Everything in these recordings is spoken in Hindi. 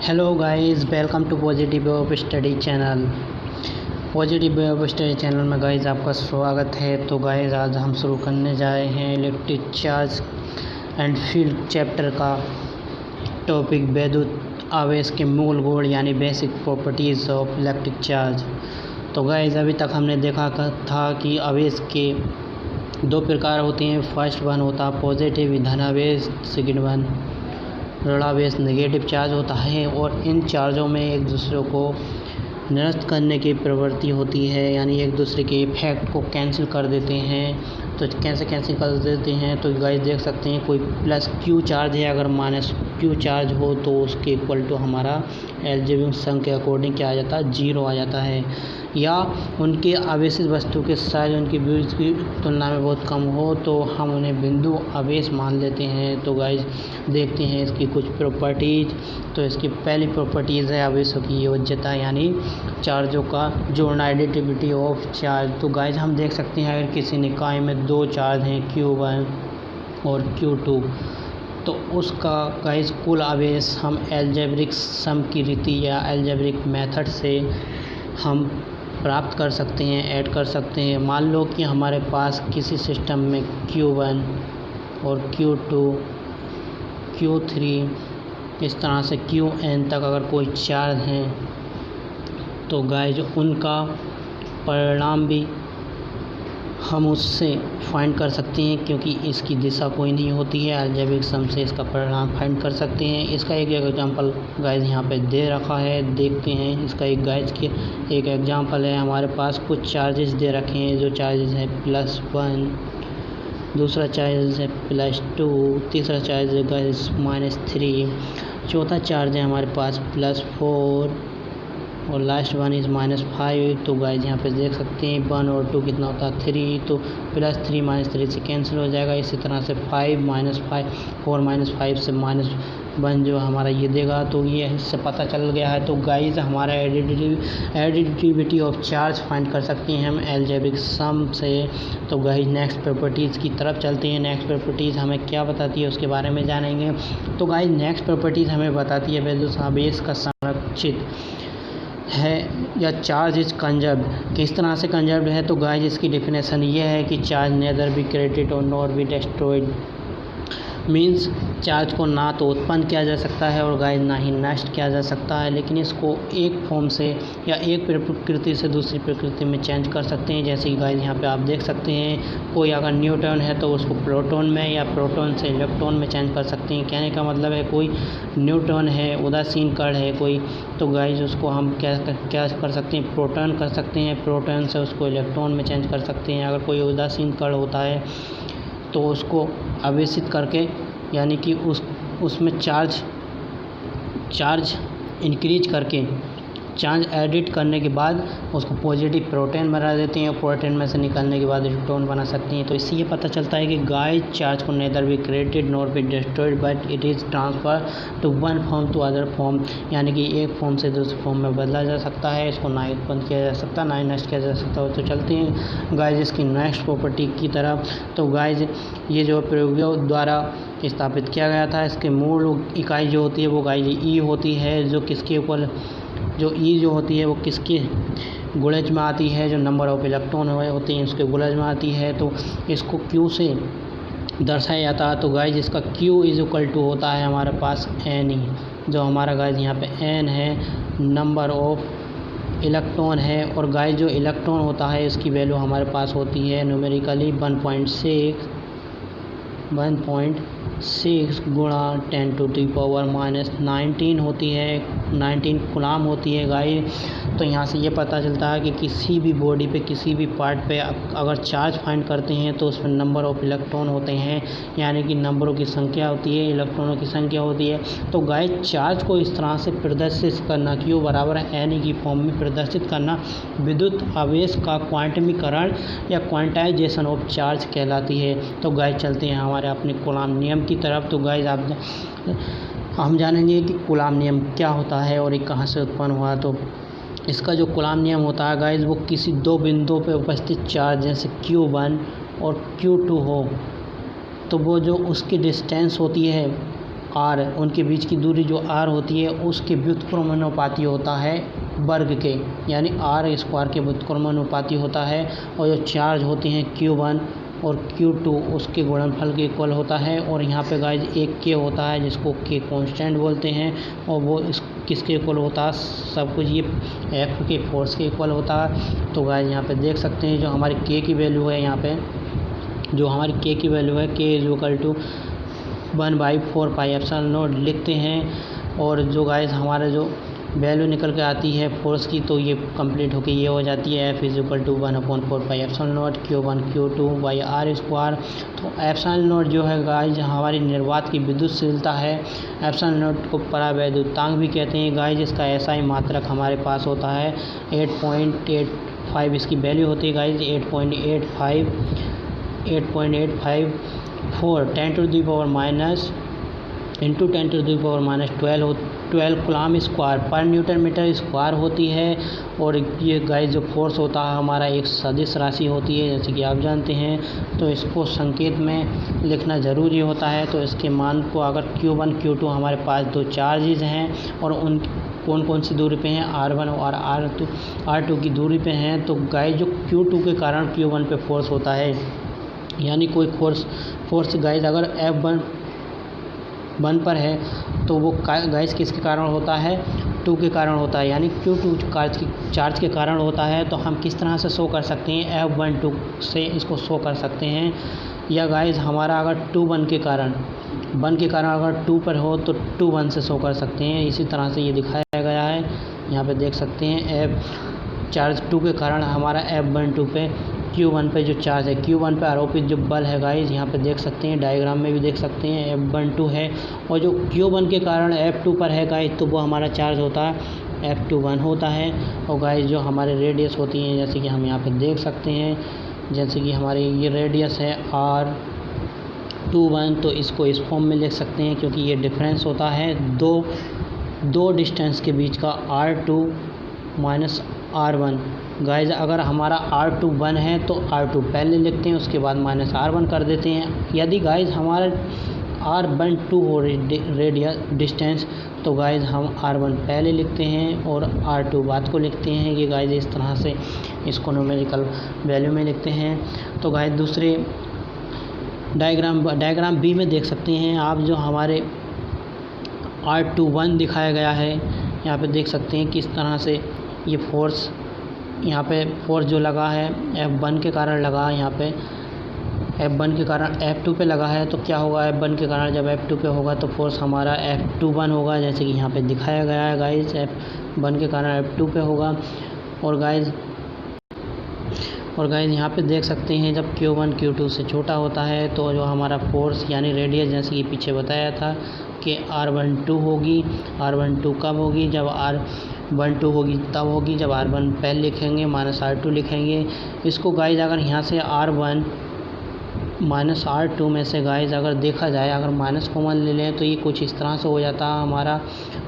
Hello guys, welcome to positive of study channel. पॉजिटिव ऑफ स्टडी चैनल में गाइस आपका स्वागत है। तो गाइस आज हम शुरू करने जा रहे हैं electric charge and field chapter का टॉपिक वैद्युत आवेश के मूल गुण यानी basic properties of electric charge. तो गाइस अभी तक हमने देखा था कि आवेश के दो प्रकार होते हैं। फर्स्ट वन होता है पॉजिटिव धनावेश, सेकेंड वन ऋणावेश नेगेटिव चार्ज होता है। और इन चार्जों में एक दूसरे को निरस्त करने की प्रवृत्ति होती है, यानी एक दूसरे के इफेक्ट को कैंसिल कर देते हैं। तो कैसे कैंसिल कर देते हैं तो गाइस देख सकते हैं, कोई प्लस क्यू चार्ज है, अगर माइनस क्यू चार्ज हो तो उसके इक्वल टू हमारा एल्जेब्रिक सम के अकॉर्डिंग क्या आ जाता है, 0 आ जाता है। या उनके आवेशित वस्तु के साइज उनकी बीच की तुलना में बहुत कम हो तो हम उन्हें बिंदु आवेश मान लेते हैं। तो गाइस देखते हैं इसकी कुछ प्रॉपर्टीज़। तो इसकी पहली प्रॉपर्टीज़ है आवेशों की योज्यता, यानी चार्जों का जोड़ना, एडिटिविटी ऑफ चार्ज। तो गाइस हम देख सकते हैं अगर किसी निकाय में दो चार्ज हैं Q1 और Q2 तो उसका गाइस कुल आवेश हम एल्जेब्रिक सम की रीति या एल्जेब्रिक मेथड से हम प्राप्त कर सकते हैं, ऐड कर सकते हैं। मान लो कि हमारे पास किसी सिस्टम में Q1 और Q2 Q3 इस तरह से Qn तक अगर कोई चार्ज हैं तो गाइस उनका परिणाम भी हम उससे फाइंड कर सकते हैं, क्योंकि इसकी दिशा कोई नहीं होती है। अलजेब्रिक सम से इसका परिणाम फाइंड कर सकते हैं। इसका एक एग्जांपल गाइस यहाँ पे दे रखा है, देखते हैं। इसका एक गाइस के एक एग्जांपल है, हमारे पास कुछ चार्जेस दे रखे हैं। जो चार्जेस है +1, दूसरा चार्ज है +2, तीसरा चार्ज है गाइस -3, चौथा चार्ज है हमारे पास +4 और लास्ट वन इज़ -5। तो गाइस यहाँ पे देख सकते हैं 1 और 2 कितना होता है 3, तो +3 -3 से कैंसिल हो जाएगा। इसी तरह से 5 -5 4 -5 से -1 जो हमारा ये देगा। तो ये इससे पता चल गया है। तो गाइस हमारा एडिटिविटी ऑफ चार्ज फाइंड कर सकते हैं हम एल्जेब्रिक सम से। तो गाइस नेक्स्ट प्रॉपर्टीज़ की तरफ चलते हैं। नेक्स्ट प्रॉपर्टीज़ हमें क्या बताती है उसके बारे में जानेंगे। तो गाइस नेक्स्ट प्रॉपर्टीज़ हमें बताती है वैद्युत आवेश का संरक्षित है या चार्ज इज कंजर्व्ड। किस तरह से कंजर्व्ड है तो गाइस इसकी डेफिनेशन ये है कि चार्ज नेदर बी क्रिएटेड और nor be destroyed. Means charge को ना तो उत्पन्न किया जा सकता है और गाइस ना ही नष्ट किया जा सकता है, लेकिन इसको एक फॉर्म से या एक प्रकृति से दूसरी प्रकृति में चेंज कर सकते हैं। जैसे कि गाइस यहाँ पे आप देख सकते हैं, कोई अगर न्यूट्रॉन है तो उसको प्रोटॉन में या प्रोटॉन से इलेक्ट्रॉन में चेंज कर सकते हैं। कहने का मतलब है कोई न्यूट्रॉन है, उदासीन कण है कोई, तो गाइस उसको हम क्या कर सकते हैं, प्रोटॉन कर सकते हैं। प्रोटॉन से उसको इलेक्ट्रॉन में चेंज कर सकते हैं। अगर कोई उदासीन कण होता है तो उसको आवेशित करके, यानी कि उसमें चार्ज इंक्रीज करके, चार्ज एडिट करने के बाद उसको पॉजिटिव प्रोटॉन बना देते हैं और प्रोटॉन में से निकलने के बाद इलेक्ट्रॉन बना सकते हैं। तो इससे ये पता चलता है कि गाइस चार्ज को neither be created nor be destroyed but it is transfer to one form to other form, यानी कि एक फॉर्म से दूसरे फॉर्म में बदला जा सकता है। इसको ना उत्पन्न किया जा सकता, ना ही नष्ट किया जा सकता। तो चलते हैं गाइस इसकी नेक्स्ट प्रॉपर्टी की तरफ। तो गाइस ये जो प्रयोगों द्वारा स्थापित किया गया था, इसके मूल इकाई जो होती है वो गाइस ई होती है, जो किसके ऊपर, जो ई जो होती है वो किसके गुणज में आती है, जो नंबर ऑफ इलेक्ट्रॉन होते हैं उसके गुणज में आती है। तो इसको क्यू से दर्शाया जाता है। तो गाइस इसका क्यू इज इक्वल टू होता है हमारे पास एन ई, जो हमारा गाइस यहाँ पे एन है, नंबर ऑफ इलेक्ट्रॉन है। और गाइस जो इलेक्ट्रॉन होता है इसकी वैल्यू हमारे पास होती है न्यूमेरिकली 1.6 गुणा 10⁻⁻19 होती है, 19 कूलम होती है गाइस। तो यहाँ से ये पता चलता है कि किसी भी बॉडी पे, किसी भी पार्ट पे अगर चार्ज फाइंड करते हैं तो उसमें नंबर ऑफ इलेक्ट्रॉन होते हैं, यानी कि नंबरों की संख्या होती है, इलेक्ट्रॉनों की संख्या होती है। तो गाइस चार्ज को इस तरह से प्रदर्शित करना, क्यू बराबर एन की फॉर्म में प्रदर्शित करना विद्युत आवेश का क्वांटमीकरण या क्वांटाइजेशन ऑफ चार्ज कहलाती है। तो गाइस चलते हैं हमारे अपने कूलम नियम की तरफ। तो गाइस हम जानेंगे कि कूलम नियम क्या होता है और ये कहाँ से उत्पन्न हुआ। तो इसका जो कूलम नियम होता है गाइस, वो किसी दो बिंदुओं पे उपस्थित चार्ज जैसे Q1 और Q2 हो तो वो जो उसकी डिस्टेंस होती है आर, उनके बीच की दूरी जो आर होती है उसके व्युत्क्रमानुपाती होता है वर्ग के, यानी आर स्क्वायर के व्युत्क्रमानुपाती होता है। और जो चार्ज होते हैं Q1 और Q2 उसके गुणनफल के इक्वल होता है। और यहाँ पे गाइज एक K होता है जिसको K कांस्टेंट बोलते हैं, और वो किसके इक्वल होता है, सब कुछ ये F के फोर्स के इक्वल होता है। तो गाइज यहाँ पे देख सकते हैं जो हमारी K की वैल्यू है, यहाँ पे जो हमारी K की वैल्यू है K = 1/4πε0 लिखते हैं। और जो गाइज हमारा जो वैल्यू निकल के आती है फोर्स की, तो ये कंप्लीट होके ये हो जाती है F = 1/4πε0 Q1 Q2/r²। तो ε0 जो है गाइज हमारी निर्वात की विद्युतशीलता है। ε0 को परावैद्युतांक भी कहते हैं गाइज। इसका ऐसा ही मात्रक हमारे पास होता है 8.85 इसकी वैल्यू होती है गाइज, 8.854 × 10⁻12 कूलम स्क्वायर पर न्यूटन मीटर स्क्वायर होती है। और ये गाइस जो फोर्स होता है हमारा एक सदिश राशि होती है, जैसे कि आप जानते हैं। तो इसको संकेत में लिखना ज़रूरी होता है। तो इसके मान को अगर Q1 Q2 हमारे पास दो चार्जेज हैं और उन कौन सी दूरी पे हैं, R1 और R2 की दूरी पे हैं। तो गाइस जो Q2 के कारण Q1 पे फोर्स होता है, यानी कोई फोर्स गाइस अगर F1 पर है तो वो गाइस किसके कारण होता है, 2 के कारण होता है, यानी Q2 चार्ज के कारण होता है। तो हम किस तरह से शो कर सकते हैं, F12 से इसको शो कर सकते हैं। या गाइस हमारा अगर 1 के कारण अगर 2 पर हो तो 1 से शो कर सकते हैं। इसी तरह से ये दिखाया गया है, यहाँ पे देख सकते हैं। चार्ज 2 के कारण हमारा F12 पे Q1 पे जो चार्ज है, Q1 पे आरोपित जो बल है गाइज, यहाँ पे देख सकते हैं, डायग्राम में भी देख सकते हैं F12 है। और जो Q1 के कारण F2 पर है गाइज, तो वो हमारा चार्ज होता है F21 होता है। और गाइज जो हमारे रेडियस होती हैं, जैसे कि हम यहाँ पे देख सकते हैं, जैसे कि हमारी ये रेडियस है R21, तो इसको इस फॉर्म में लिख सकते हैं, क्योंकि ये डिफरेंस होता है दो डिस्टेंस के बीच का R2 - R1। गाइज अगर हमारा R2 1 है तो R2 पहले लिखते हैं, उसके बाद -R1 कर देते हैं। यदि गाइज हमारा R12 हो रेडियस डिस्टेंस, तो गाइज हम R1 पहले लिखते हैं और R2 बाद को लिखते हैं। ये गाइज इस तरह से इसको न्यूमेरिकल वैल्यू में लिखते हैं। तो गाइज दूसरे डायग्राम बी में देख सकते हैं आप, जो हमारे R21 दिखाया गया है, यहाँ पे देख सकते हैं किस तरह से ये फोर्स, यहाँ पे फोर्स जो लगा है F1 के कारण लगा, यहाँ पे F1 के कारण F2 पे लगा है। तो क्या होगा, F1 के कारण जब F2 पे होगा तो फोर्स हमारा F21 होगा, जैसे कि यहाँ पे दिखाया गया है गाइज। F1 के कारण F2 पे होगा। और गाइज यहाँ पे देख सकते हैं जब Q1 Q2 से छोटा होता है तो जो हमारा फोर्स यानी रेडियस, जैसे कि पीछे बताया था कि R12 होगी। R12 कब होगी, जब R12 होगी तब होगी जब R1 पहले लिखेंगे -R2 लिखेंगे। इसको गाइज अगर यहाँ से R1 - R2 में से गाइज अगर देखा जाए, अगर माइनस कॉमन ले लें तो ये कुछ इस तरह से हो जाता है हमारा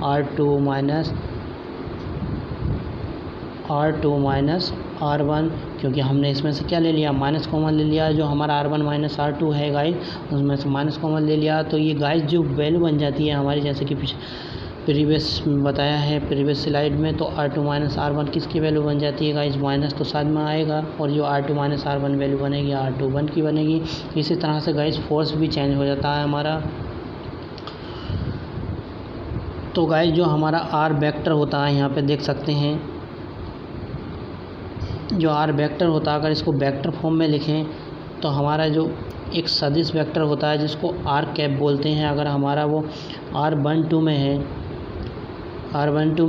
R2 - R1, क्योंकि हमने इसमें से क्या ले लिया, माइनस कॉमन ले लिया। जो हमारा R1 - R2 है गाइज, उसमें से माइनस कॉमन ले लिया। तो ये गाइज जो वैल्यू बन जाती है हमारी, जैसे कि प्रीवियस बताया है प्रीवियस स्लाइड में, तो R2 - R1 किसकी वैल्यू बन जाती है गाइज, माइनस तो साथ में आएगा, और जो R2 - R1 वैल्यू बनेगी R21 की बनेगी। इसी तरह से गाइज फोर्स भी चेंज हो जाता है हमारा। तो गाइज जो हमारा R वेक्टर होता है, यहाँ पे देख सकते हैं जो R वेक्टर होता है, अगर इसको वेक्टर फॉर्म में लिखें तो हमारा जो एक सदिश वेक्टर होता है जिसको R कैप बोलते हैं, अगर हमारा वो R12 में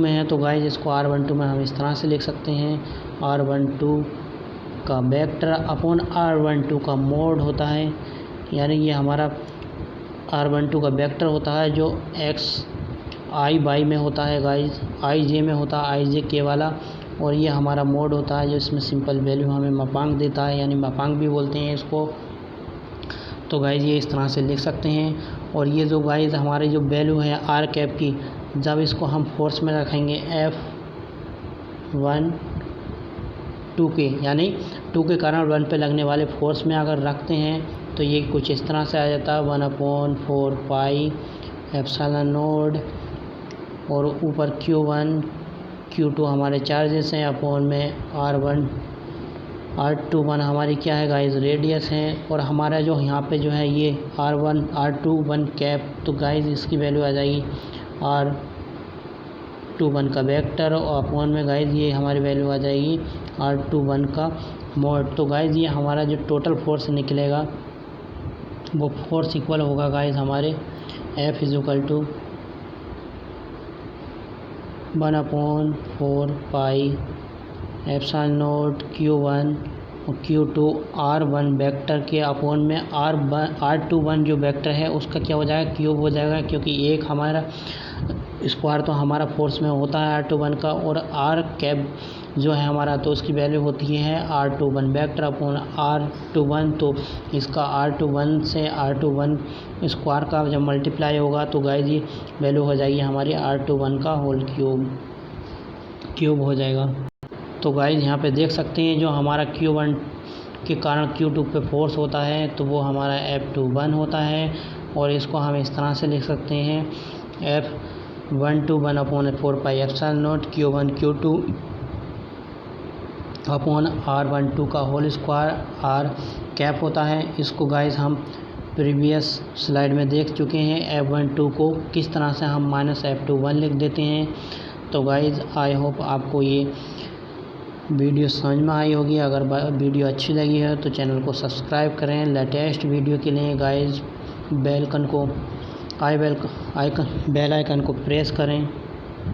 है तो गाइज इसको R12 में हम इस तरह से लिख सकते हैं, R12 का वेक्टर अपॉन R12 का मोड होता है। यानी ये हमारा R12 का वेक्टर होता है जो XI में होता है गाइज, IJ में होता है, IJ के वाला। और ये हमारा मोड होता है जो इसमें सिंपल वैल्यू हमें मापांक देता है, यानी मापांक भी बोलते हैं इसको। तो गाइज ये इस तरह से लिख सकते हैं। और ये जो गाइज हमारी जो वैल्यू है R कैप की, जब इसको हम फोर्स में रखेंगे F1 2 के, यानी 2 के कारण 1 पे लगने वाले फोर्स में अगर रखते हैं तो ये कुछ इस तरह से आ जाता है 1/4 पाई एप्सिलॉन नोड और ऊपर Q1 Q2 हमारे चार्जेस हैं अपॉन में R21 हमारी क्या है गाइस रेडियस है। और हमारा जो यहाँ पे जो है ये R21 कैप, तो गाइस इसकी वैल्यू आ जाएगी R21 का वेक्टर और अपॉन में गाइस ये हमारी वैल्यू आ जाएगी R21 का मोड। तो गाइस ये हमारा जो टोटल फोर्स निकलेगा वो फोर्स इक्वल होगा गाइस हमारे F = 1/4 pi epsilon note Q1 और Q2 R1 वेक्टर के अपॉन में R21 जो वेक्टर है उसका क्या हो जाएगा, क्यूब हो जाएगा, क्योंकि एक हमारा स्क्वायर तो हमारा फोर्स में होता है R21 का, और R कैप जो है हमारा तो उसकी वैल्यू होती है R21 वेक्टर अपॉन R21। तो इसका R21 से R21 स्क्वायर का जब मल्टीप्लाई होगा तो गाइस ये वैल्यू हो जाएगी हमारी R21 का होल क्यूब हो जाएगा। तो गाइस यहाँ पे देख सकते हैं जो हमारा Q1 के कारण Q2 पे फोर्स होता है तो वो हमारा F21 होता है, और इसको हम इस तरह से लिख सकते हैं F121/4 pi epsilon note Q1 Q2 upon R12 का होल स्क्वायर R कैप होता है। इसको गाइस हम प्रीवियस स्लाइड में देख चुके हैं F12 को किस तरह से हम -F21 लिख देते हैं। तो गाइस आई होप आपको ये वीडियो समझ में आई होगी। अगर वीडियो अच्छी लगी है तो चैनल को सब्सक्राइब करें। लेटेस्ट वीडियो के लिए गाइस बेल आइकन को प्रेस करें।